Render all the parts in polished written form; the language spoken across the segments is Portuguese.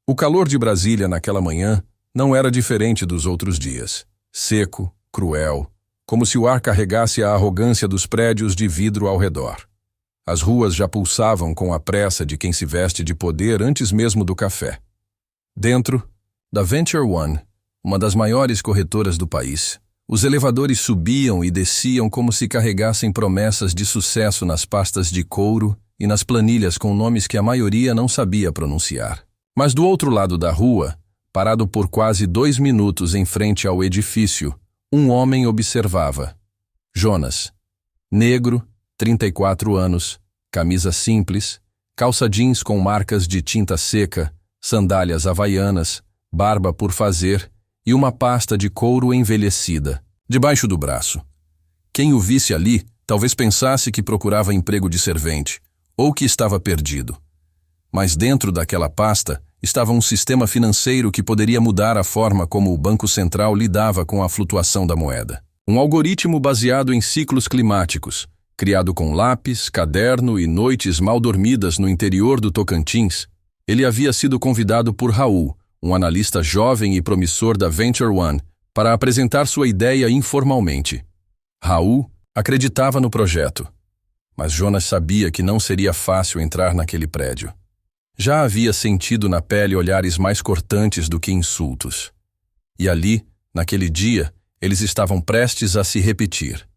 O calor de Brasília naquela manhã não era diferente dos outros dias. Seco, cruel, como se o ar carregasse a arrogância dos prédios de vidro ao redor. As ruas já pulsavam com a pressa de quem se veste de poder antes mesmo do café. Dentro da Venture One, uma das maiores corretoras do país, os elevadores subiam e desciam como se carregassem promessas de sucesso nas pastas de couro e nas planilhas com nomes que a maioria não sabia pronunciar. Mas do outro lado da rua, parado por quase 2 minutos em frente ao edifício, um homem observava. Jonas. Negro, 34 anos, camisa simples, calça jeans com marcas de tinta seca, sandálias havaianas, barba por fazer e uma pasta de couro envelhecida, debaixo do braço. Quem o visse ali talvez pensasse que procurava emprego de servente, ou que estava perdido. Mas dentro daquela pasta estava um sistema financeiro que poderia mudar a forma como o Banco Central lidava com a flutuação da moeda. Um algoritmo baseado em ciclos climáticos, criado com lápis, caderno e noites mal dormidas no interior do Tocantins. Ele havia sido convidado por Raul, um analista jovem e promissor da Venture One, para apresentar sua ideia informalmente. Raul acreditava no projeto, mas Jonas sabia que não seria fácil entrar naquele prédio. Já havia sentido na pele olhares mais cortantes do que insultos. E ali, naquele dia, eles estavam prestes a se repetir.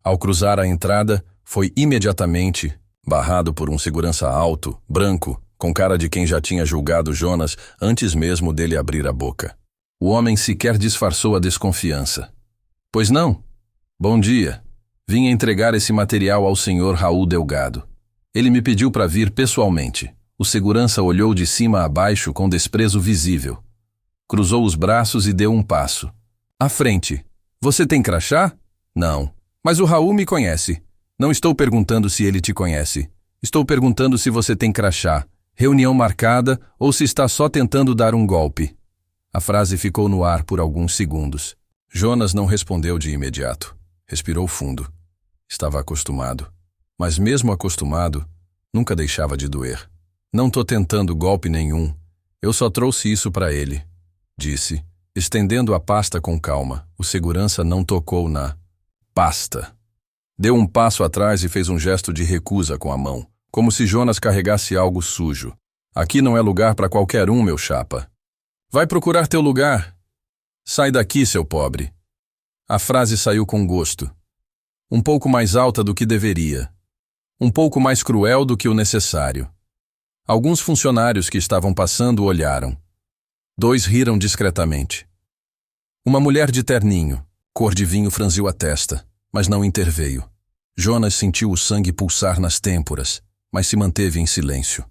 Ao cruzar a entrada, foi imediatamente barrado por um segurança alto, branco, com cara de quem já tinha julgado Jonas antes mesmo dele abrir a boca. O homem sequer disfarçou a desconfiança. Pois não? Bom dia. Vim entregar esse material ao senhor Raul Delgado. Ele me pediu para vir pessoalmente. O segurança olhou de cima a baixo com desprezo visível. Cruzou os braços e deu um passo. À frente. Você tem crachá? Não. Mas o Raul me conhece. Não estou perguntando se ele te conhece. Estou perguntando se você tem crachá, reunião marcada ou se está só tentando dar um golpe. A frase ficou no ar por alguns segundos. Jonas não respondeu de imediato. Respirou fundo. Estava acostumado. Mas mesmo acostumado, nunca deixava de doer. Não tô tentando golpe nenhum. Eu só trouxe isso para ele, disse, estendendo a pasta com calma. O segurança não tocou na pasta. Deu um passo atrás e fez um gesto de recusa com a mão, como se Jonas carregasse algo sujo. Aqui não é lugar para qualquer um, meu chapa. Vai procurar teu lugar. Sai daqui, seu pobre. A frase saiu com gosto. Um pouco mais alta do que deveria. Um pouco mais cruel do que o necessário. Alguns funcionários que estavam passando olharam. 2 riram discretamente. Uma mulher de terninho, cor de vinho, franziu a testa, mas não interveio. Jonas sentiu o sangue pulsar nas têmporas, mas se manteve em silêncio.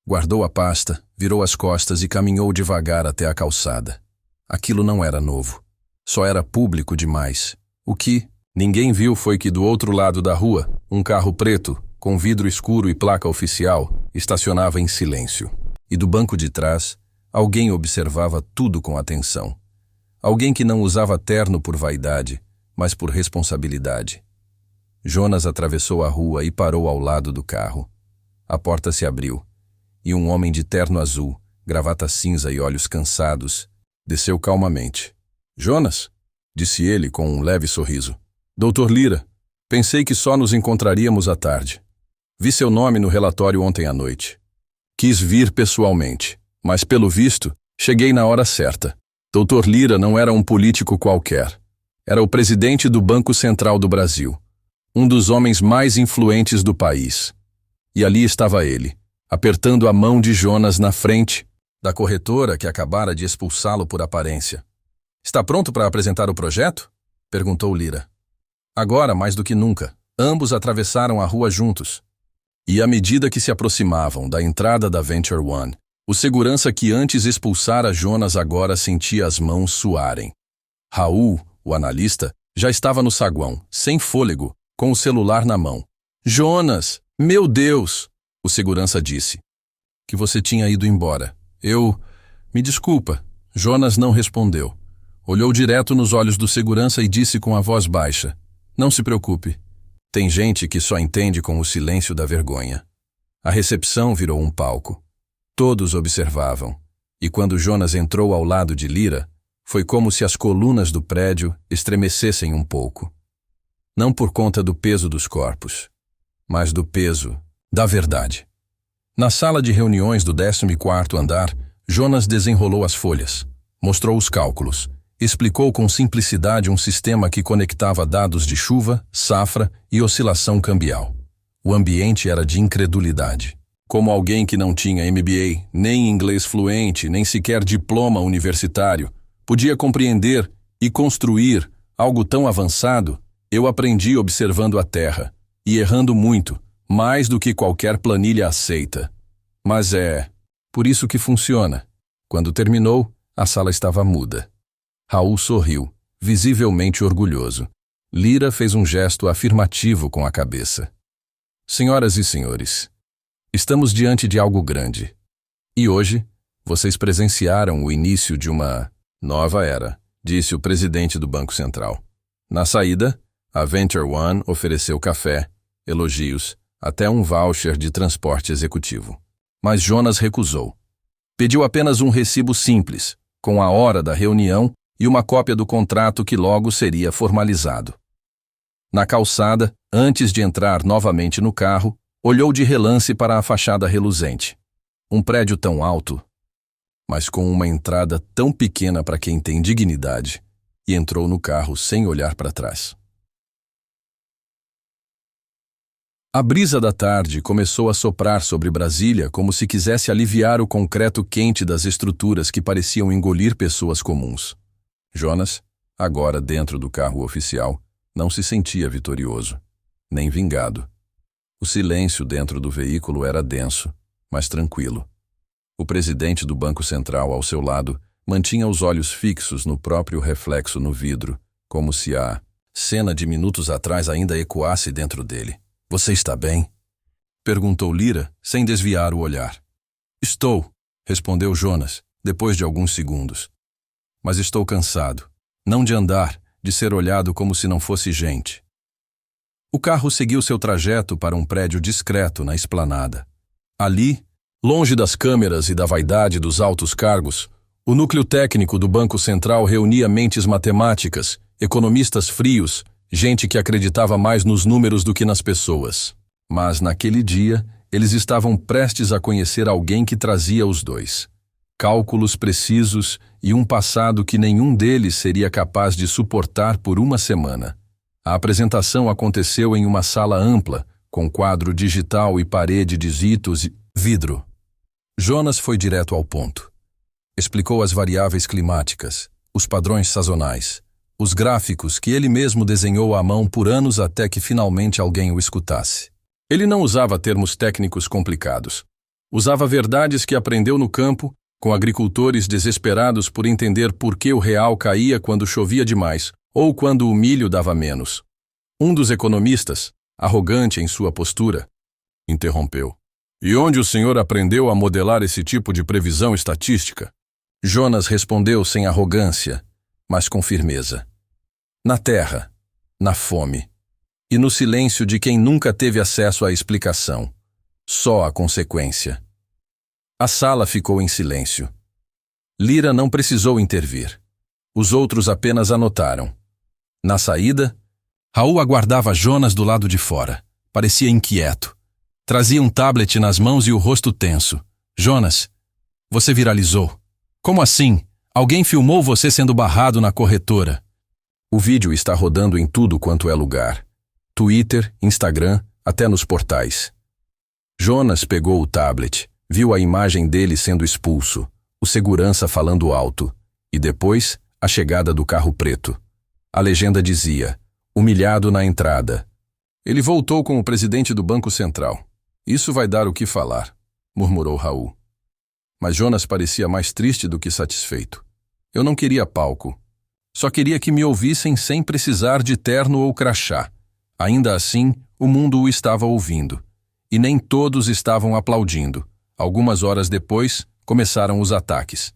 Guardou a pasta, virou as costas e caminhou devagar até a calçada. Aquilo não era novo. Só era público demais. O que ninguém viu foi que do outro lado da rua, um carro preto, com vidro escuro e placa oficial, estacionava em silêncio. E do banco de trás, alguém observava tudo com atenção. Alguém que não usava terno por vaidade, mas por responsabilidade. Jonas atravessou a rua e parou ao lado do carro. A porta se abriu, e um homem de terno azul, gravata cinza e olhos cansados, desceu calmamente. Jonas, disse ele com um leve sorriso. Doutor Lira, pensei que só nos encontraríamos à tarde. Vi seu nome no relatório ontem à noite. Quis vir pessoalmente, mas pelo visto, cheguei na hora certa. Doutor Lira não era um político qualquer. Era o presidente do Banco Central do Brasil, um dos homens mais influentes do país. E ali estava ele, apertando a mão de Jonas na frente da corretora que acabara de expulsá-lo por aparência. Está pronto para apresentar o projeto? Perguntou Lira. Agora, mais do que nunca, ambos atravessaram a rua juntos. E à medida que se aproximavam da entrada da Venture One, o segurança que antes expulsara Jonas agora sentia as mãos suarem. Raul, o analista, já estava no saguão, sem fôlego, com o celular na mão. Jonas, meu Deus! O segurança disse. Que você tinha ido embora. Me desculpa. Jonas não respondeu. Olhou direto nos olhos do segurança e disse com a voz baixa. Não se preocupe. Tem gente que só entende com o silêncio da vergonha. A recepção virou um palco. Todos observavam. E quando Jonas entrou ao lado de Lyra, foi como se as colunas do prédio estremecessem um pouco. Não por conta do peso dos corpos, mas do peso da verdade. Na sala de reuniões do 14º andar, Jonas desenrolou as folhas, mostrou os cálculos, explicou com simplicidade um sistema que conectava dados de chuva, safra e oscilação cambial. O ambiente era de incredulidade. Como alguém que não tinha MBA, nem inglês fluente, nem sequer diploma universitário, podia compreender e construir algo tão avançado, eu aprendi observando a Terra, e errando muito, mais do que qualquer planilha aceita. Mas é por isso que funciona. Quando terminou, a sala estava muda. Raul sorriu, visivelmente orgulhoso. Lyra fez um gesto afirmativo com a cabeça. Senhoras e senhores, estamos diante de algo grande. E hoje, vocês presenciaram o início de uma nova era, disse o presidente do Banco Central. Na saída, a Venture One ofereceu café, elogios, até um voucher de transporte executivo. Mas Jonas recusou. Pediu apenas um recibo simples, com a hora da reunião e uma cópia do contrato que logo seria formalizado. Na calçada, antes de entrar novamente no carro, olhou de relance para a fachada reluzente. Um prédio tão alto, mas com uma entrada tão pequena para quem tem dignidade, e entrou no carro sem olhar para trás. A brisa da tarde começou a soprar sobre Brasília como se quisesse aliviar o concreto quente das estruturas que pareciam engolir pessoas comuns. Jonas, agora dentro do carro oficial, não se sentia vitorioso, nem vingado. O silêncio dentro do veículo era denso, mas tranquilo. O presidente do Banco Central, ao seu lado, mantinha os olhos fixos no próprio reflexo no vidro, como se a cena de minutos atrás ainda ecoasse dentro dele. Você está bem? Perguntou Lyra, sem desviar o olhar. Estou, respondeu Jonas, depois de alguns segundos. Mas estou cansado. Não de andar, de ser olhado como se não fosse gente. O carro seguiu seu trajeto para um prédio discreto na esplanada. Ali, longe das câmeras e da vaidade dos altos cargos, o núcleo técnico do Banco Central reunia mentes matemáticas, economistas frios, gente que acreditava mais nos números do que nas pessoas. Mas, naquele dia, eles estavam prestes a conhecer alguém que trazia os dois. Cálculos precisos e um passado que nenhum deles seria capaz de suportar por uma semana. A apresentação aconteceu em uma sala ampla, com quadro digital e parede de zitos e vidro. Jonas foi direto ao ponto. Explicou as variáveis climáticas, os padrões sazonais, os gráficos que ele mesmo desenhou à mão por anos até que finalmente alguém o escutasse. Ele não usava termos técnicos complicados. Usava verdades que aprendeu no campo, com agricultores desesperados por entender por que o real caía quando chovia demais ou quando o milho dava menos. Um dos economistas, arrogante em sua postura, interrompeu. E onde o senhor aprendeu a modelar esse tipo de previsão estatística? Jonas respondeu sem arrogância, mas com firmeza. Na terra, na fome, e no silêncio de quem nunca teve acesso à explicação, só a consequência. A sala ficou em silêncio. Lyra não precisou intervir. Os outros apenas anotaram. Na saída, Raul aguardava Jonas do lado de fora. Parecia inquieto. Trazia um tablet nas mãos e o rosto tenso. Jonas, você viralizou. Como assim? Alguém filmou você sendo barrado na corretora. O vídeo está rodando em tudo quanto é lugar. Twitter, Instagram, até nos portais. Jonas pegou o tablet, viu a imagem dele sendo expulso, o segurança falando alto, e depois a chegada do carro preto. A legenda dizia, humilhado na entrada. Ele voltou com o presidente do Banco Central. Isso vai dar o que falar, murmurou Raul. Mas Jonas parecia mais triste do que satisfeito. Eu não queria palco. Só queria que me ouvissem sem precisar de terno ou crachá. Ainda assim, o mundo o estava ouvindo. E nem todos estavam aplaudindo. Algumas horas depois, começaram os ataques.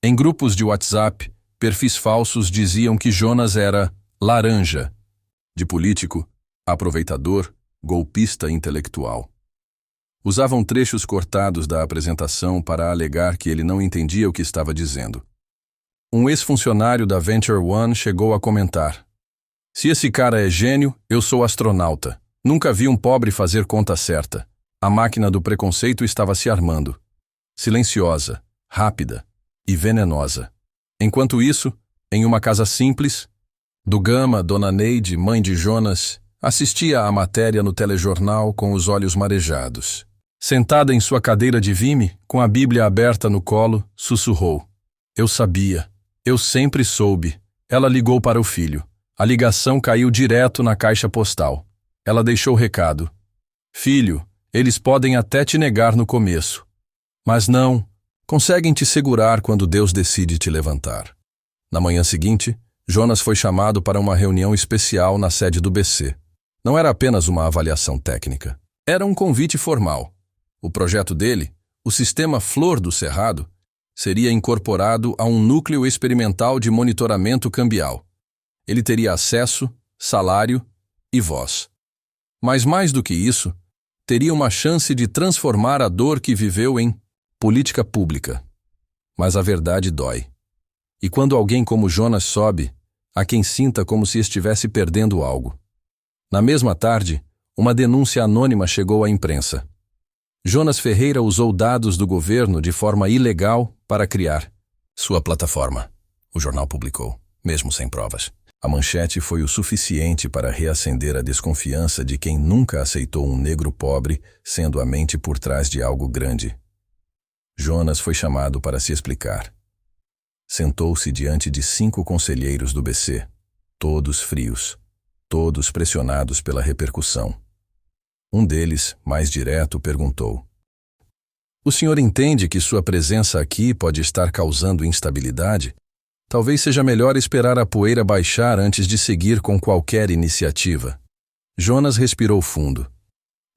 Em grupos de WhatsApp, perfis falsos diziam que Jonas era laranja. De político, aproveitador, golpista intelectual. Usavam trechos cortados da apresentação para alegar que ele não entendia o que estava dizendo. Um ex-funcionário da Venture One chegou a comentar: "Se esse cara é gênio, eu sou astronauta. Nunca vi um pobre fazer conta certa." A máquina do preconceito estava se armando. Silenciosa, rápida e venenosa. Enquanto isso, em uma casa simples, do Gama, Dona Neide, mãe de Jonas, assistia à matéria no telejornal com os olhos marejados. Sentada em sua cadeira de vime, com a Bíblia aberta no colo, sussurrou: "Eu sabia. Eu sempre soube." Ela ligou para o filho. A ligação caiu direto na caixa postal. Ela deixou o recado: "Filho, eles podem até te negar no começo, mas não, conseguem te segurar quando Deus decide te levantar." Na manhã seguinte, Jonas foi chamado para uma reunião especial na sede do BC. Não era apenas uma avaliação técnica. Era um convite formal. O projeto dele, o sistema Flor do Cerrado, seria incorporado a um núcleo experimental de monitoramento cambial. Ele teria acesso, salário e voz. Mas mais do que isso, teria uma chance de transformar a dor que viveu em política pública. Mas a verdade dói. E quando alguém como Jonas sobe, há quem sinta como se estivesse perdendo algo. Na mesma tarde, uma denúncia anônima chegou à imprensa. Jonas Ferreira usou dados do governo de forma ilegal para criar sua plataforma. O jornal publicou, mesmo sem provas. A manchete foi o suficiente para reacender a desconfiança de quem nunca aceitou um negro pobre sendo a mente por trás de algo grande. Jonas foi chamado para se explicar. Sentou-se diante de 5 conselheiros do BC, todos frios, todos pressionados pela repercussão. Um deles, mais direto, perguntou: "O senhor entende que sua presença aqui pode estar causando instabilidade? Talvez seja melhor esperar a poeira baixar antes de seguir com qualquer iniciativa." Jonas respirou fundo.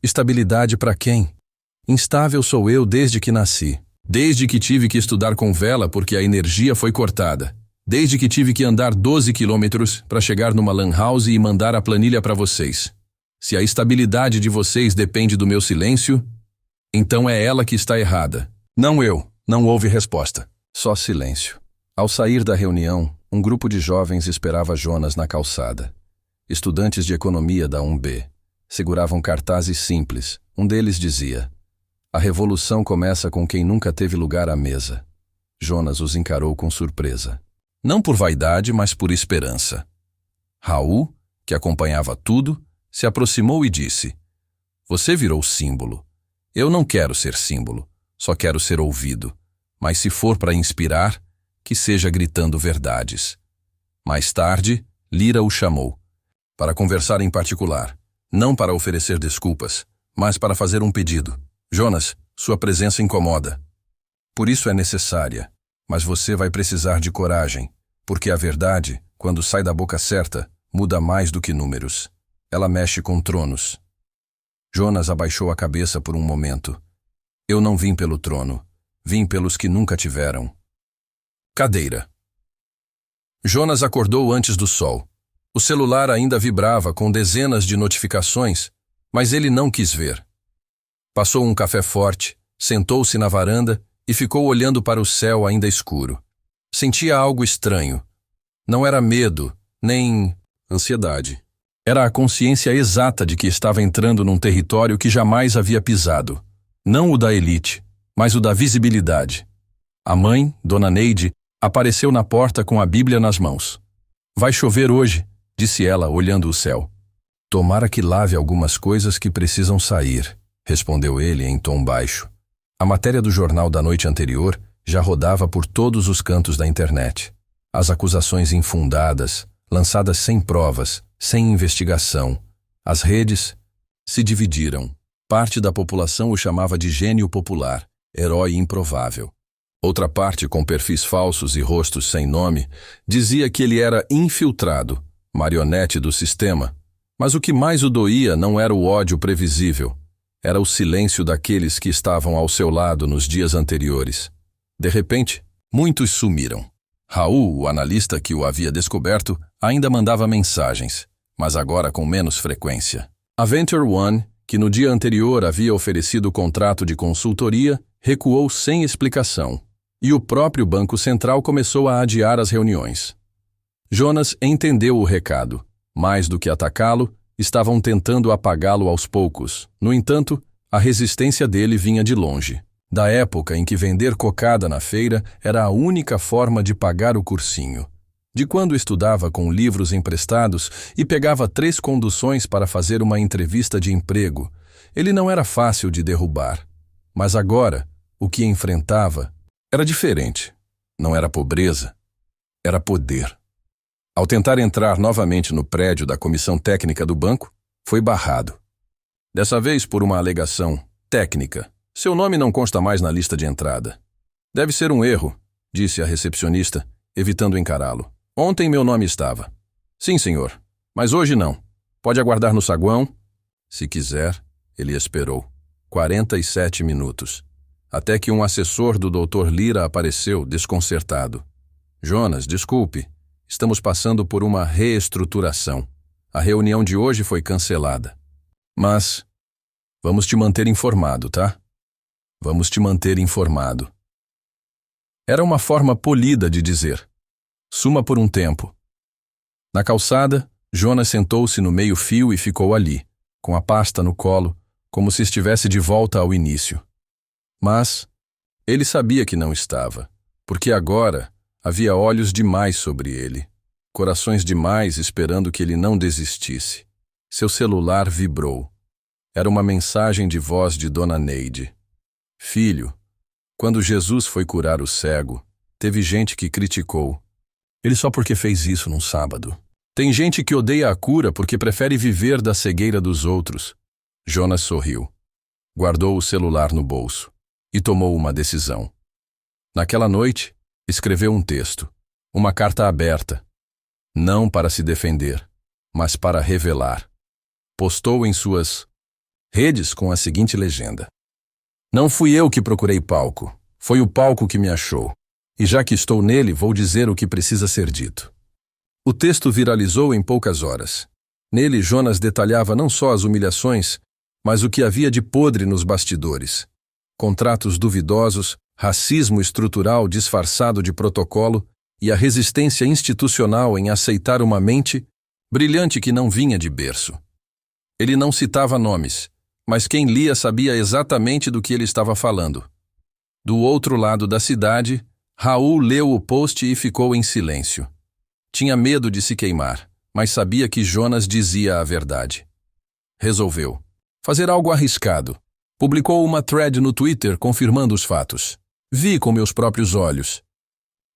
"Estabilidade para quem? Instável sou eu desde que nasci. Desde que tive que estudar com vela porque a energia foi cortada. Desde que tive que andar 12 quilômetros para chegar numa lan house e mandar a planilha para vocês. Se a estabilidade de vocês depende do meu silêncio, então é ela que está errada. Não eu." Não houve resposta. Só silêncio. Ao sair da reunião, um grupo de jovens esperava Jonas na calçada. Estudantes de economia da 1B. Seguravam cartazes simples. Um deles dizia: "A revolução começa com quem nunca teve lugar à mesa." Jonas os encarou com surpresa. Não por vaidade, mas por esperança. Raul, que acompanhava tudo, se aproximou e disse: "Você virou símbolo. Eu não quero ser símbolo, só quero ser ouvido. Mas se for para inspirar, que seja gritando verdades." Mais tarde, Lira o chamou, para conversar em particular, não para oferecer desculpas, mas para fazer um pedido. "Jonas, sua presença incomoda. Por isso é necessária, mas você vai precisar de coragem, porque a verdade, quando sai da boca certa, muda mais do que números. Ela mexe com tronos." Jonas abaixou a cabeça por um momento. "Eu não vim pelo trono, vim pelos que nunca tiveram." Cadeira. Jonas acordou antes do sol. O celular ainda vibrava com dezenas de notificações, mas ele não quis ver. Passou um café forte, sentou-se na varanda e ficou olhando para o céu ainda escuro. Sentia algo estranho. Não era medo, nem ansiedade. Era a consciência exata de que estava entrando num território que jamais havia pisado. Não o da elite, mas o da visibilidade. A mãe, Dona Neide, apareceu na porta com a Bíblia nas mãos. "Vai chover hoje", disse ela, olhando o céu. "Tomara que lave algumas coisas que precisam sair", respondeu ele em tom baixo. A matéria do jornal da noite anterior já rodava por todos os cantos da internet. As acusações infundadas, lançadas sem provas, sem investigação. As redes se dividiram. Parte da população o chamava de gênio popular, herói improvável. Outra parte, com perfis falsos e rostos sem nome, dizia que ele era infiltrado, marionete do sistema. Mas o que mais o doía não era o ódio previsível. Era o silêncio daqueles que estavam ao seu lado nos dias anteriores. De repente, muitos sumiram. Raul, o analista que o havia descoberto, ainda mandava mensagens, mas agora com menos frequência. A Venture One, que no dia anterior havia oferecido o contrato de consultoria, recuou sem explicação, e o próprio Banco Central começou a adiar as reuniões. Jonas entendeu o recado. Mais do que atacá-lo, estavam tentando apagá-lo aos poucos. No entanto, a resistência dele vinha de longe. Da época em que vender cocada na feira era a única forma de pagar o cursinho. De quando estudava com livros emprestados e pegava 3 conduções para fazer uma entrevista de emprego. Ele não era fácil de derrubar. Mas agora, o que enfrentava era diferente. Não era pobreza, era poder. Ao tentar entrar novamente no prédio da comissão técnica do banco, foi barrado. Dessa vez por uma alegação técnica. Seu nome não consta mais na lista de entrada. Deve ser um erro, disse a recepcionista, evitando encará-lo. Ontem meu nome estava. Sim, senhor, mas hoje não. Pode aguardar no saguão? Se quiser, ele esperou. 47 minutos. Até que um assessor do Dr. Lira apareceu, desconcertado. Jonas, desculpe. Estamos passando por uma reestruturação. A reunião de hoje foi cancelada. Mas vamos te manter informado, tá? Vamos te manter informado. Era uma forma polida de dizer. Suma por um tempo. Na calçada, Jonas sentou-se no meio-fio e ficou ali, com a pasta no colo, como se estivesse de volta ao início. Mas ele sabia que não estava, porque agora havia olhos demais sobre ele, corações demais esperando que ele não desistisse. Seu celular vibrou. Era uma mensagem de voz de Dona Neide. Filho, quando Jesus foi curar o cego, teve gente que criticou. Ele só porque fez isso num sábado. Tem gente que odeia a cura porque prefere viver da cegueira dos outros. Jonas sorriu. Guardou o celular no bolso e tomou uma decisão. Naquela noite, escreveu um texto, uma carta aberta, não para se defender, mas para revelar. Postou em suas redes com a seguinte legenda: Não fui eu que procurei palco, foi o palco que me achou. E já que estou nele, vou dizer o que precisa ser dito. O texto viralizou em poucas horas. Nele, Jonas detalhava não só as humilhações, mas o que havia de podre nos bastidores. Contratos duvidosos, racismo estrutural disfarçado de protocolo e a resistência institucional em aceitar uma mente brilhante que não vinha de berço. Ele não citava nomes, mas quem lia sabia exatamente do que ele estava falando. Do outro lado da cidade, Raul leu o post e ficou em silêncio. Tinha medo de se queimar, mas sabia que Jonas dizia a verdade. Resolveu fazer algo arriscado. Publicou uma thread no Twitter confirmando os fatos. Vi com meus próprios olhos.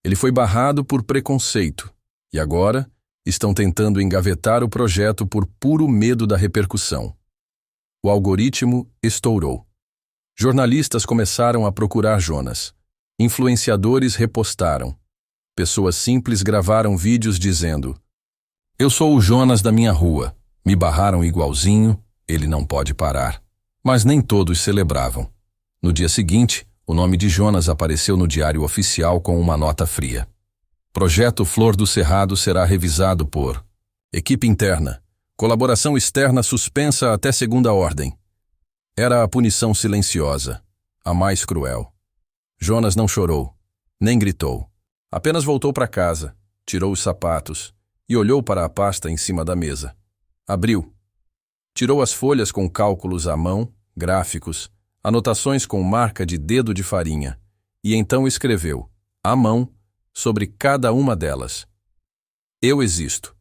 Ele foi barrado por preconceito, e agora estão tentando engavetar o projeto por puro medo da repercussão. O algoritmo estourou. Jornalistas começaram a procurar Jonas. Influenciadores repostaram. Pessoas simples gravaram vídeos dizendo: Eu sou o Jonas da minha rua. Me barraram igualzinho, ele não pode parar. Mas nem todos celebravam. No dia seguinte, o nome de Jonas apareceu no Diário Oficial com uma nota fria. Projeto Flor do Cerrado será revisado por equipe interna. Colaboração externa suspensa até segunda ordem. Era a punição silenciosa, a mais cruel. Jonas não chorou, nem gritou. Apenas voltou para casa, tirou os sapatos e olhou para a pasta em cima da mesa. Abriu. Tirou as folhas com cálculos à mão, gráficos, anotações com marca de dedo de farinha, e então escreveu, à mão, sobre cada uma delas: Eu existo.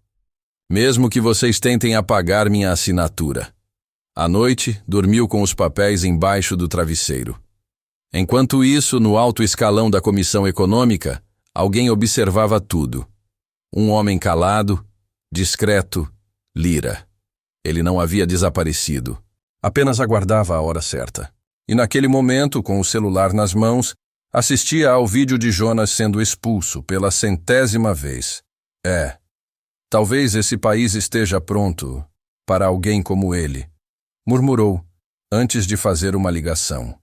Mesmo que vocês tentem apagar minha assinatura. À noite, dormiu com os papéis embaixo do travesseiro. Enquanto isso, no alto escalão da Comissão Econômica, alguém observava tudo. Um homem calado, discreto, Lira. Ele não havia desaparecido. Apenas aguardava a hora certa. E naquele momento, com o celular nas mãos, assistia ao vídeo de Jonas sendo expulso pela 100ª vez. Talvez esse país esteja pronto para alguém como ele, murmurou, antes de fazer uma ligação.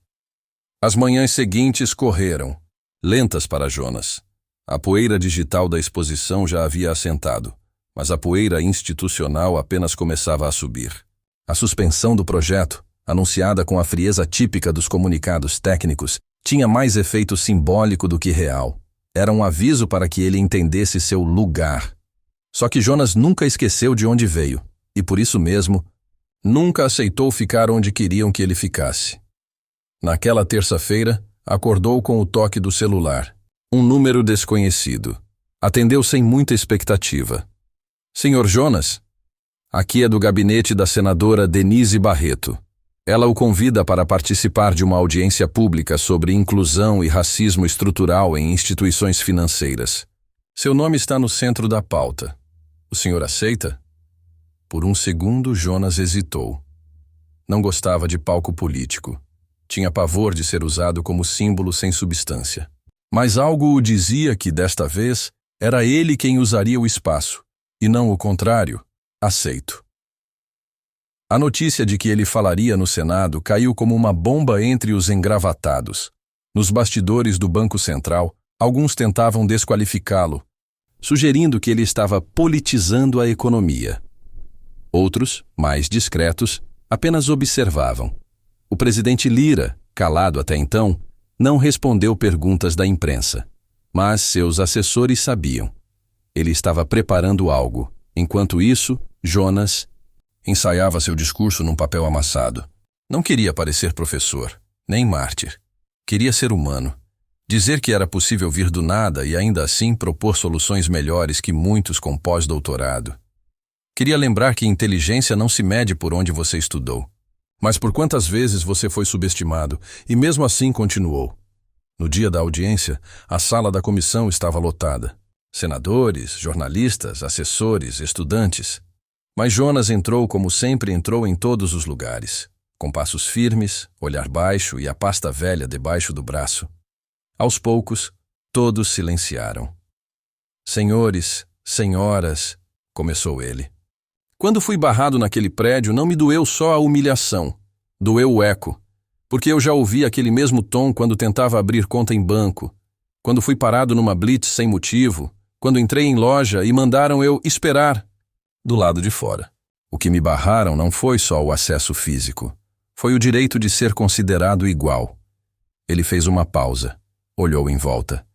As manhãs seguintes correram, lentas para Jonas. A poeira digital da exposição já havia assentado, mas a poeira institucional apenas começava a subir. A suspensão do projeto anunciada com a frieza típica dos comunicados técnicos, tinha mais efeito simbólico do que real. Era um aviso para que ele entendesse seu lugar. Só que Jonas nunca esqueceu de onde veio, e por isso mesmo, nunca aceitou ficar onde queriam que ele ficasse. Naquela terça-feira, acordou com o toque do celular. Um número desconhecido. Atendeu sem muita expectativa. Senhor Jonas? Aqui é do gabinete da senadora Denise Barreto. Ela o convida para participar de uma audiência pública sobre inclusão e racismo estrutural em instituições financeiras. Seu nome está no centro da pauta. O senhor aceita? Por um segundo, Jonas hesitou. Não gostava de palco político. Tinha pavor de ser usado como símbolo sem substância. Mas algo o dizia que, desta vez, era ele quem usaria o espaço, e não o contrário. Aceito. A notícia de que ele falaria no Senado caiu como uma bomba entre os engravatados. Nos bastidores do Banco Central, alguns tentavam desqualificá-lo, sugerindo que ele estava politizando a economia. Outros, mais discretos, apenas observavam. O presidente Lira, calado até então, não respondeu perguntas da imprensa. Mas seus assessores sabiam. Ele estava preparando algo. Enquanto isso, Jonas ensaiava seu discurso num papel amassado. Não queria parecer professor, nem mártir. Queria ser humano. Dizer que era possível vir do nada e ainda assim propor soluções melhores que muitos com pós-doutorado. Queria lembrar que inteligência não se mede por onde você estudou, mas por quantas vezes você foi subestimado e mesmo assim continuou. No dia da audiência, a sala da comissão estava lotada. Senadores, jornalistas, assessores, estudantes. Mas Jonas entrou como sempre entrou em todos os lugares, com passos firmes, olhar baixo e a pasta velha debaixo do braço. Aos poucos, todos silenciaram. Senhores, senhoras, começou ele. Quando fui barrado naquele prédio, não me doeu só a humilhação, doeu o eco, porque eu já ouvi aquele mesmo tom quando tentava abrir conta em banco, quando fui parado numa blitz sem motivo, quando entrei em loja e mandaram eu esperar do lado de fora. O que me barraram não foi só o acesso físico, foi o direito de ser considerado igual. Ele fez uma pausa, olhou em volta.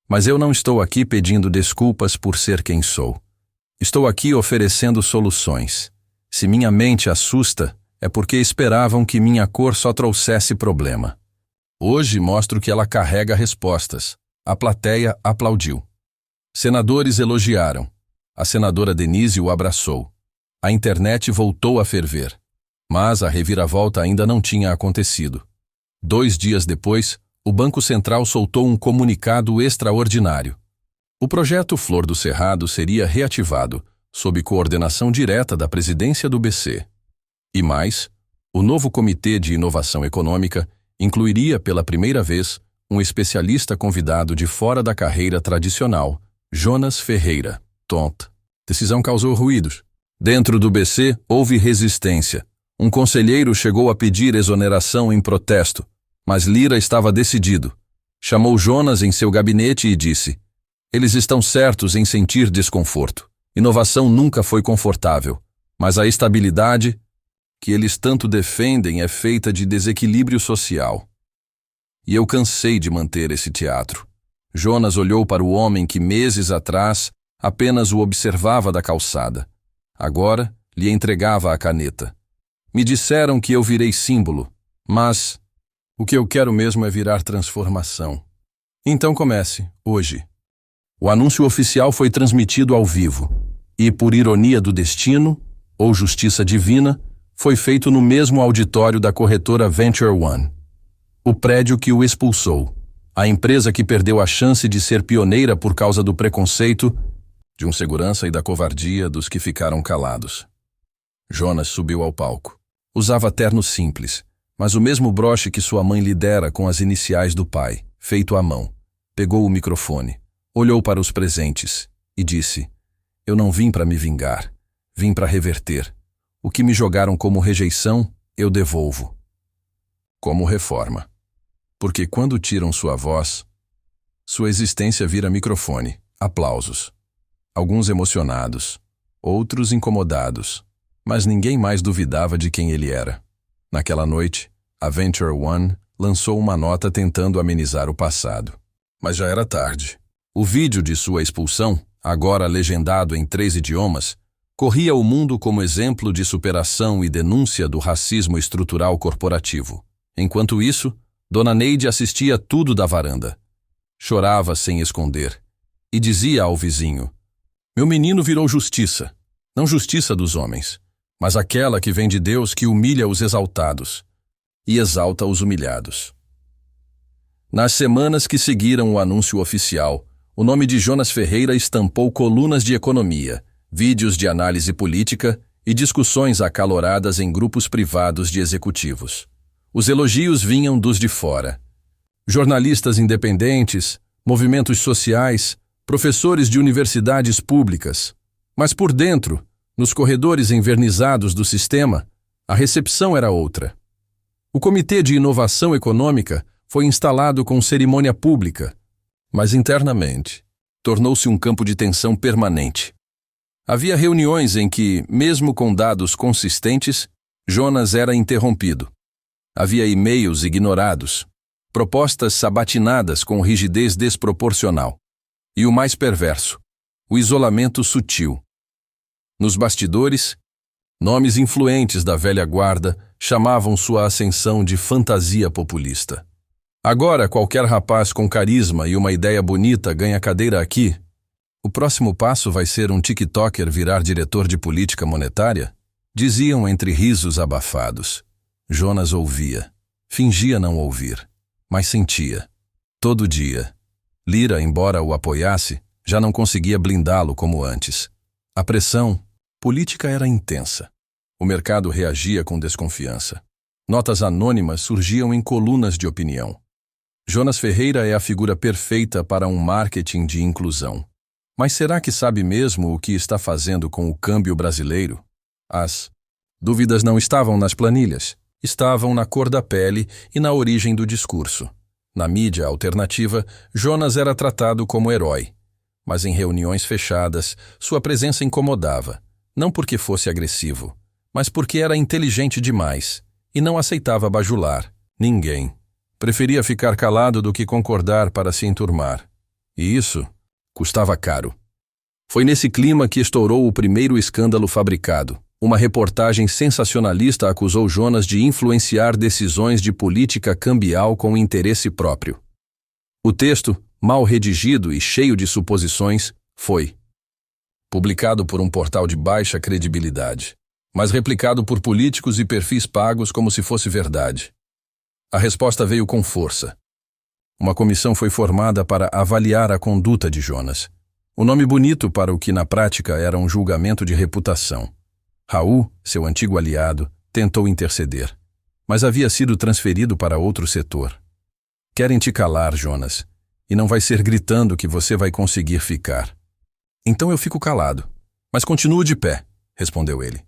Mas eu não estou aqui pedindo desculpas por ser quem sou. Estou aqui oferecendo soluções. Se minha mente assusta, é porque esperavam que minha cor só trouxesse problema. Hoje mostro que ela carrega respostas. A plateia aplaudiu. Senadores elogiaram. A senadora Denise o abraçou. A internet voltou a ferver. Mas a reviravolta ainda não tinha acontecido. 2 dias depois, o Banco Central soltou um comunicado extraordinário. O projeto Flor do Cerrado seria reativado, sob coordenação direta da presidência do BC. E mais, o novo Comitê de Inovação Econômica incluiria pela primeira vez um especialista convidado de fora da carreira tradicional, Jonas Ferreira. Decisão causou ruídos. Dentro do BC houve resistência. Um conselheiro chegou a pedir exoneração em protesto, mas Lira estava decidido. Chamou Jonas em seu gabinete e disse: eles estão certos em sentir desconforto. Inovação nunca foi confortável, mas a estabilidade que eles tanto defendem é feita de desequilíbrio social. E eu cansei de manter esse teatro. Jonas olhou para o homem que meses atrás apenas o observava da calçada. Agora lhe entregava a caneta. Me disseram que eu virei símbolo, mas o que eu quero mesmo é virar transformação. Então comece, hoje. O anúncio oficial foi transmitido ao vivo, e por ironia do destino, ou justiça divina, foi feito no mesmo auditório da corretora Venture One. O prédio que o expulsou, a empresa que perdeu a chance de ser pioneira por causa do preconceito de um segurança e da covardia dos que ficaram calados. Jonas subiu ao palco. Usava terno simples, mas o mesmo broche que sua mãe lhe dera com as iniciais do pai, feito à mão. Pegou o microfone, olhou para os presentes e disse: eu não vim para me vingar, vim para reverter. O que me jogaram como rejeição, eu devolvo. Como reforma. Porque quando tiram sua voz, sua existência vira microfone, aplausos. Alguns emocionados, outros incomodados, mas ninguém mais duvidava de quem ele era. Naquela noite, a Venture One lançou uma nota tentando amenizar o passado. Mas já era tarde. O vídeo de sua expulsão, agora legendado em 3 idiomas, corria o mundo como exemplo de superação e denúncia do racismo estrutural corporativo. Enquanto isso, Dona Neide assistia tudo da varanda. Chorava sem esconder e dizia ao vizinho: "Meu menino virou justiça, não justiça dos homens, mas aquela que vem de Deus, que humilha os exaltados e exalta os humilhados." Nas semanas que seguiram o anúncio oficial, o nome de Jonas Ferreira estampou colunas de economia, vídeos de análise política e discussões acaloradas em grupos privados de executivos. Os elogios vinham dos de fora. Jornalistas independentes, movimentos sociais, professores de universidades públicas. Mas por dentro, nos corredores envernizados do sistema, a recepção era outra. O Comitê de Inovação Econômica foi instalado com cerimônia pública, mas internamente tornou-se um campo de tensão permanente. Havia reuniões em que, mesmo com dados consistentes, Jonas era interrompido. Havia e-mails ignorados, propostas sabatinadas com rigidez desproporcional. E o mais perverso, o isolamento sutil. Nos bastidores, nomes influentes da velha guarda chamavam sua ascensão de fantasia populista. Agora, qualquer rapaz com carisma e uma ideia bonita ganha cadeira aqui. O próximo passo vai ser um TikToker virar diretor de política monetária? Diziam entre risos abafados. Jonas ouvia. Fingia não ouvir, mas sentia. Todo dia. Lira, embora o apoiasse, já não conseguia blindá-lo como antes. A pressão política era intensa. O mercado reagia com desconfiança. Notas anônimas surgiam em colunas de opinião. Jonas Ferreira é a figura perfeita para um marketing de inclusão. Mas será que sabe mesmo o que está fazendo com o câmbio brasileiro? As dúvidas não estavam nas planilhas, estavam na cor da pele e na origem do discurso. Na mídia alternativa, Jonas era tratado como herói. Mas em reuniões fechadas, sua presença incomodava, não porque fosse agressivo, mas porque era inteligente demais e não aceitava bajular ninguém. Preferia ficar calado do que concordar para se enturmar. E isso custava caro. Foi nesse clima que estourou o primeiro escândalo fabricado. Uma reportagem sensacionalista acusou Jonas de influenciar decisões de política cambial com interesse próprio. O texto, mal redigido e cheio de suposições, foi publicado por um portal de baixa credibilidade, mas replicado por políticos e perfis pagos como se fosse verdade. A resposta veio com força. Uma comissão foi formada para avaliar a conduta de Jonas. Um nome bonito para o que na prática era um julgamento de reputação. Raul, seu antigo aliado, tentou interceder, mas havia sido transferido para outro setor. Querem te calar, Jonas, e não vai ser gritando que você vai conseguir ficar. Então eu fico calado, mas continuo de pé, respondeu ele.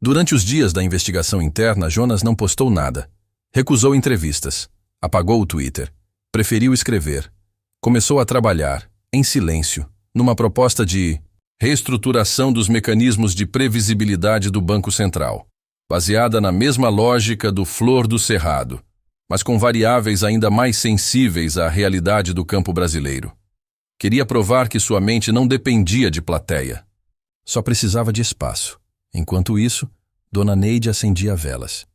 Durante os dias da investigação interna, Jonas não postou nada. Recusou entrevistas, apagou o Twitter, preferiu escrever. Começou a trabalhar, em silêncio, numa proposta de reestruturação dos mecanismos de previsibilidade do Banco Central, baseada na mesma lógica do Flor do Cerrado, mas com variáveis ainda mais sensíveis à realidade do campo brasileiro. Queria provar que sua mente não dependia de plateia. Só precisava de espaço. Enquanto isso, Dona Neide acendia velas.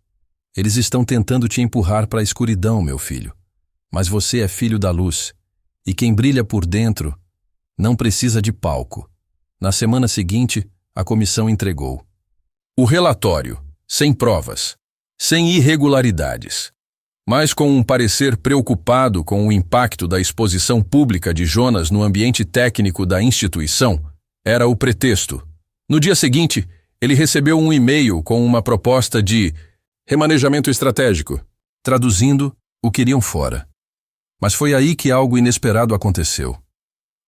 Eles estão tentando te empurrar para a escuridão, meu filho. Mas você é filho da luz, e quem brilha por dentro não precisa de palco. Na semana seguinte, a comissão entregou o relatório, sem provas, sem irregularidades, mas com um parecer preocupado com o impacto da exposição pública de Jonas no ambiente técnico da instituição. Era o pretexto. No dia seguinte, ele recebeu um e-mail com uma proposta de remanejamento estratégico. Traduzindo, o queriam fora. Mas foi aí que algo inesperado aconteceu.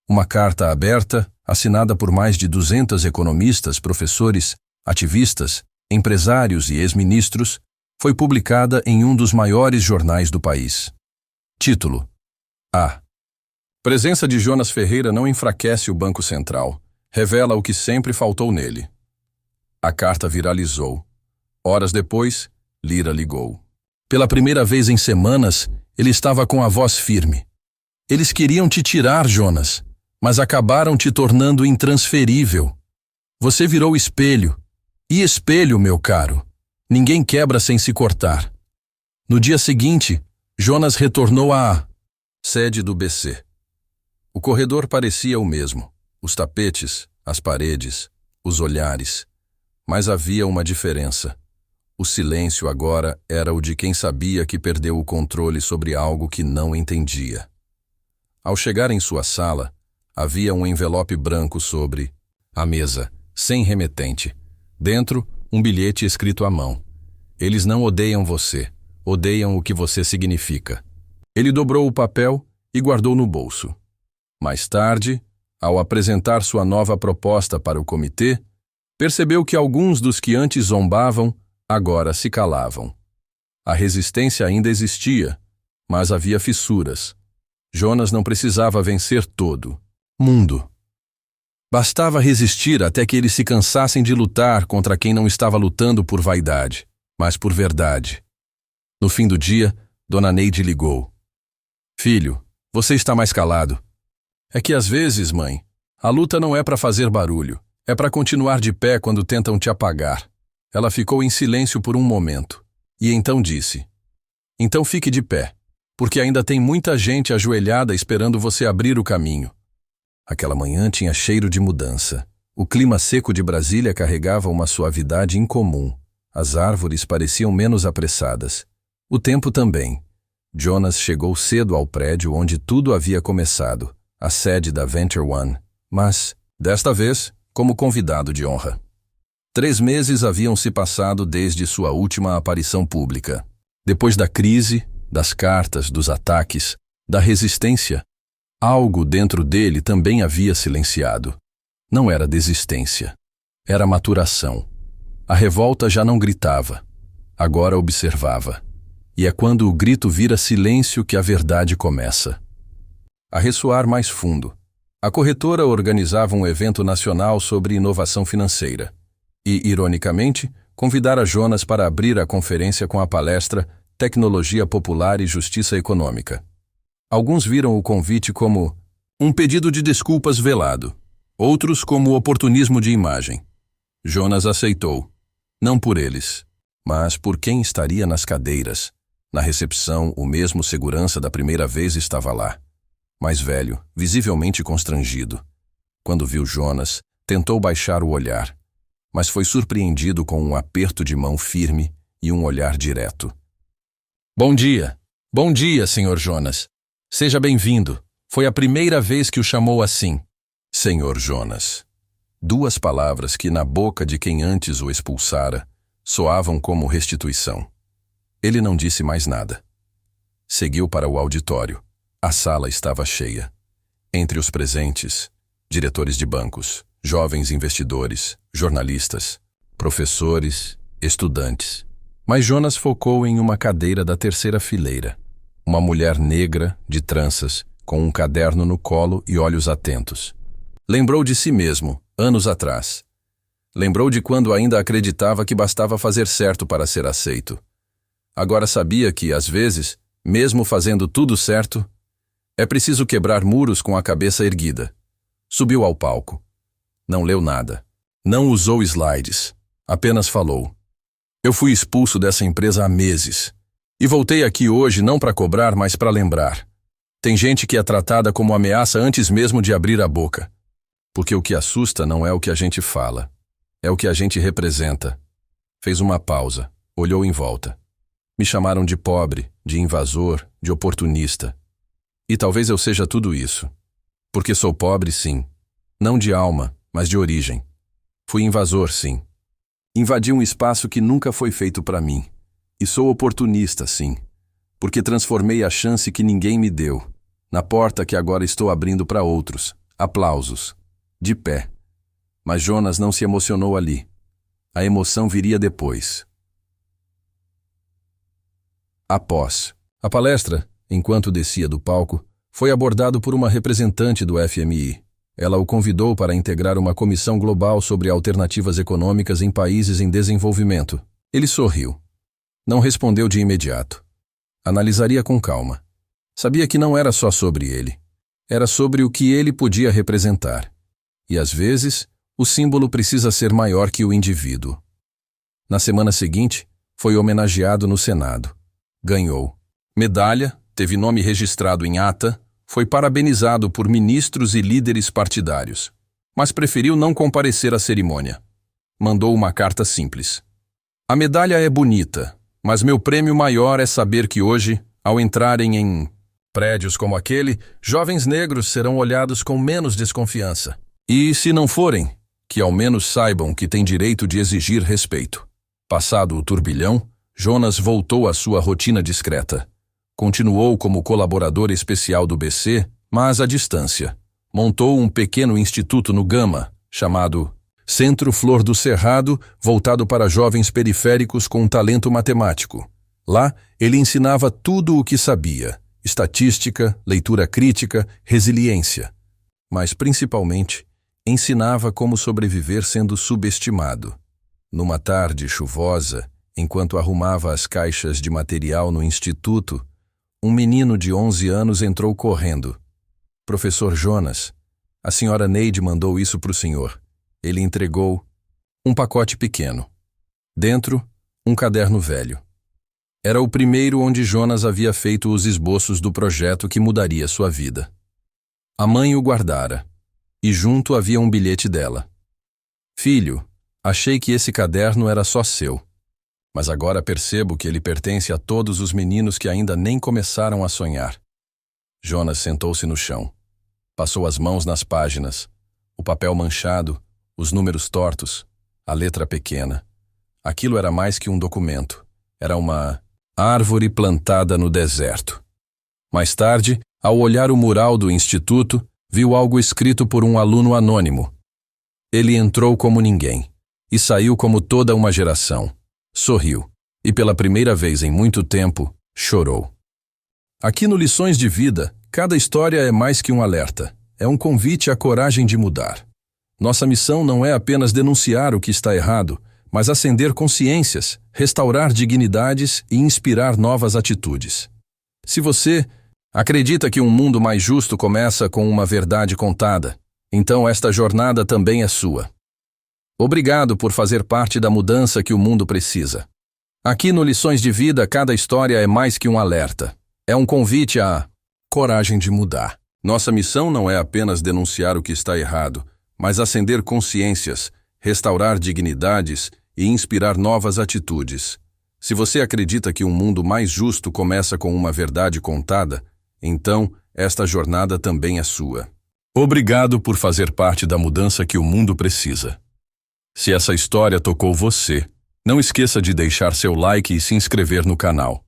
Uma carta aberta, assinada por mais de 200 economistas, professores, ativistas, empresários e ex-ministros, foi publicada em um dos maiores jornais do país. Título: A presença de Jonas Ferreira não enfraquece o Banco Central, revela o que sempre faltou nele. A carta viralizou. Horas depois, Lyra ligou. Pela primeira vez em semanas, ele estava com a voz firme. Eles queriam te tirar, Jonas, mas acabaram te tornando intransferível. Você virou espelho. E espelho, meu caro, ninguém quebra sem se cortar. No dia seguinte, Jonas retornou à sede do BC. O corredor parecia o mesmo. Os tapetes, as paredes, os olhares. Mas havia uma diferença. O silêncio agora era o de quem sabia que perdeu o controle sobre algo que não entendia. Ao chegar em sua sala, havia um envelope branco sobre a mesa, sem remetente. Dentro, um bilhete escrito à mão. Eles não odeiam você, odeiam o que você significa. Ele dobrou o papel e guardou no bolso. Mais tarde, ao apresentar sua nova proposta para o comitê, percebeu que alguns dos que antes zombavam agora se calavam. A resistência ainda existia, mas havia fissuras. Jonas não precisava vencer todo mundo. Bastava resistir até que eles se cansassem de lutar contra quem não estava lutando por vaidade, mas por verdade. No fim do dia, Dona Neide ligou. Filho, você está mais calado. É que às vezes, mãe, a luta não é para fazer barulho, é para continuar de pé quando tentam te apagar. Ela ficou em silêncio por um momento, e então disse: Então fique de pé, porque ainda tem muita gente ajoelhada esperando você abrir o caminho. Aquela manhã tinha cheiro de mudança. O clima seco de Brasília carregava uma suavidade incomum. As árvores pareciam menos apressadas. O tempo também. Jonas chegou cedo ao prédio onde tudo havia começado, a sede da Venture One, mas, desta vez, como convidado de honra. 3 meses haviam se passado desde sua última aparição pública. Depois da crise, das cartas, dos ataques, da resistência, algo dentro dele também havia silenciado. Não era desistência. Era maturação. A revolta já não gritava. Agora observava. E é quando o grito vira silêncio que a verdade começa a ressoar mais fundo. A corretora organizava um evento nacional sobre inovação financeira. E, ironicamente, convidara Jonas para abrir a conferência com a palestra Tecnologia Popular e Justiça Econômica. Alguns viram o convite como um pedido de desculpas velado, outros como oportunismo de imagem. Jonas aceitou, não por eles, mas por quem estaria nas cadeiras. Na recepção, o mesmo segurança da primeira vez estava lá. Mais velho, visivelmente constrangido. Quando viu Jonas, tentou baixar o olhar, mas foi surpreendido com um aperto de mão firme e um olhar direto. Bom dia, Sr. Jonas. Seja bem-vindo. Foi a primeira vez que o chamou assim. Senhor Jonas. 2 palavras que, na boca de quem antes o expulsara, soavam como restituição. Ele não disse mais nada. Seguiu para o auditório. A sala estava cheia. Entre os presentes, diretores de bancos, jovens investidores, jornalistas, professores, estudantes. Mas Jonas focou em uma cadeira da 3ª fileira. Uma mulher negra, de tranças, com um caderno no colo e olhos atentos. Lembrou de si mesmo, anos atrás. Lembrou de quando ainda acreditava que bastava fazer certo para ser aceito. Agora sabia que, às vezes, mesmo fazendo tudo certo, é preciso quebrar muros com a cabeça erguida. Subiu ao palco. Não leu nada. Não usou slides. Apenas falou. Eu fui expulso dessa empresa há meses. E voltei aqui hoje não para cobrar, mas para lembrar. Tem gente que é tratada como ameaça antes mesmo de abrir a boca. Porque o que assusta não é o que a gente fala. É o que a gente representa. Fez uma pausa. Olhou em volta. Me chamaram de pobre, de invasor, de oportunista. E talvez eu seja tudo isso. Porque sou pobre, sim. Não de alma, mas de origem. Fui invasor, sim. Invadi um espaço que nunca foi feito para mim. E sou oportunista, sim. Porque transformei a chance que ninguém me deu. Na porta que agora estou abrindo para outros. Aplausos. De pé. Mas Jonas não se emocionou ali. A emoção viria depois. Após a palestra, enquanto descia do palco, foi abordado por uma representante do FMI. Ela o convidou para integrar uma comissão global sobre alternativas econômicas em países em desenvolvimento. Ele sorriu. Não respondeu de imediato. Analisaria com calma. Sabia que não era só sobre ele. Era sobre o que ele podia representar. E às vezes, o símbolo precisa ser maior que o indivíduo. Na semana seguinte, foi homenageado no Senado. Ganhou medalha, teve nome registrado em ata, foi parabenizado por ministros e líderes partidários, mas preferiu não comparecer à cerimônia. Mandou uma carta simples. A medalha é bonita, mas meu prêmio maior é saber que hoje, ao entrarem em prédios como aquele, jovens negros serão olhados com menos desconfiança. E, se não forem, que ao menos saibam que têm direito de exigir respeito. Passado o turbilhão, Jonas voltou à sua rotina discreta. Continuou como colaborador especial do BC, mas à distância. Montou um pequeno instituto no Gama, chamado Centro Flor do Cerrado, voltado para jovens periféricos com talento matemático. Lá, ele ensinava tudo o que sabia: estatística, leitura crítica, resiliência. Mas, principalmente, ensinava como sobreviver sendo subestimado. Numa tarde chuvosa, enquanto arrumava as caixas de material no instituto, um menino de 11 anos entrou correndo. Professor Jonas, a senhora Neide mandou isso para o senhor. Ele entregou um pacote pequeno. Dentro, um caderno velho. Era o primeiro onde Jonas havia feito os esboços do projeto que mudaria sua vida. A mãe o guardara, e junto havia um bilhete dela. Filho, achei que esse caderno era só seu, mas agora percebo que ele pertence a todos os meninos que ainda nem começaram a sonhar. Jonas sentou-se no chão. Passou as mãos nas páginas, o papel manchado, os números tortos, a letra pequena. Aquilo era mais que um documento. Era uma árvore plantada no deserto. Mais tarde, ao olhar o mural do instituto, viu algo escrito por um aluno anônimo. Ele entrou como ninguém e saiu como toda uma geração. Sorriu e, pela primeira vez em muito tempo, chorou. Aqui no Lições de Vida, cada história é mais que um alerta. É um convite à coragem de mudar. Nossa missão não é apenas denunciar o que está errado, mas acender consciências, restaurar dignidades e inspirar novas atitudes. Se você acredita que um mundo mais justo começa com uma verdade contada, então esta jornada também é sua. Obrigado por fazer parte da mudança que o mundo precisa. Aqui no Lições de Vida, cada história é mais que um alerta. É um convite à coragem de mudar. Nossa missão não é apenas denunciar o que está errado, mas acender consciências, restaurar dignidades e inspirar novas atitudes. Se você acredita que um mundo mais justo começa com uma verdade contada, então esta jornada também é sua. Obrigado por fazer parte da mudança que o mundo precisa. Se essa história tocou você, não esqueça de deixar seu like e se inscrever no canal.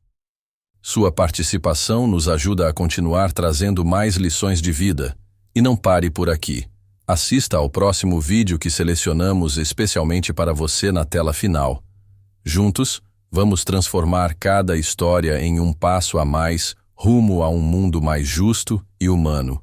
Sua participação nos ajuda a continuar trazendo mais lições de vida. E não pare por aqui. Assista ao próximo vídeo que selecionamos especialmente para você na tela final. Juntos, vamos transformar cada história em um passo a mais rumo a um mundo mais justo e humano.